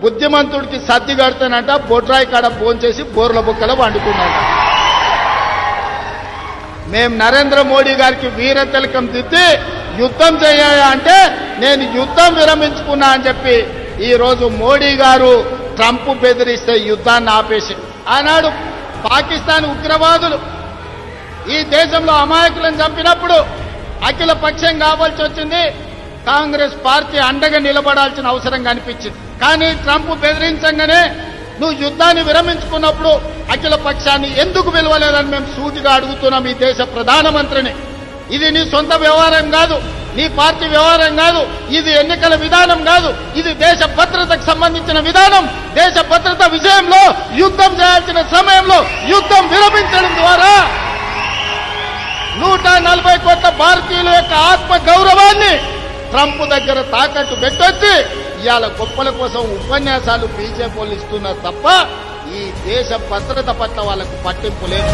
బుద్ధిమంతుడికి సర్ది కడతానంట బొడ్రాయి కాడ భోంచేసి బోర్ల బుక్కలో వండుకున్నాడు. మేం నరేంద్ర మోడీ గారికి వీర తిలకం దిద్ది యుద్ధం చేయాలి అంటే నేను యుద్ధం విరమించుకున్నా అని చెప్పి ఈ రోజు మోడీ గారు ట్రంప్ బెదిరిస్తే యుద్ధాన్ని ఆపేసి ఆనాడు పాకిస్తాన్ ఉగ్రవాదులు ఈ దేశంలో అమాయకులను చంపినప్పుడు అఖిల పక్షం కావాల్సి వచ్చింది. కాంగ్రెస్ పార్టీ అండగా నిలబడాల్సిన అవసరం కనిపించింది. కానీ ట్రంప్ బెదిరించగానే నువ్వు యుద్ధాన్ని విరమించుకున్నప్పుడు అఖిల పక్షాన్ని ఎందుకు పిలవలేదని మేము సూటిగా అడుగుతున్నాం ఈ దేశ ప్రధానమంత్రిని. ఇది నీ సొంత వ్యవహారం కాదు, నీ పార్టీ వ్యవహారం కాదు, ఇది ఎన్నికల విధానం కాదు, ఇది దేశ భద్రతకు సంబంధించిన విధానం. దేశ భద్రత విషయంలో యుద్ధం చేయాల్సిన సమయంలో యుద్ధం విరమించడం ద్వారా 140 కోట్ల భారతీయుల యొక్క ఆత్మ గౌరవాన్ని ట్రంప్ దగ్గర తాకట్టు పెట్టొచ్చి ఇవాళ గొప్పల కోసం ఉపన్యాసాలు బీజేపీ వాళ్ళు ఇస్తున్నారు తప్ప ఈ దేశ భద్రత పట్ల వాళ్ళకు పట్టింపు లేదు.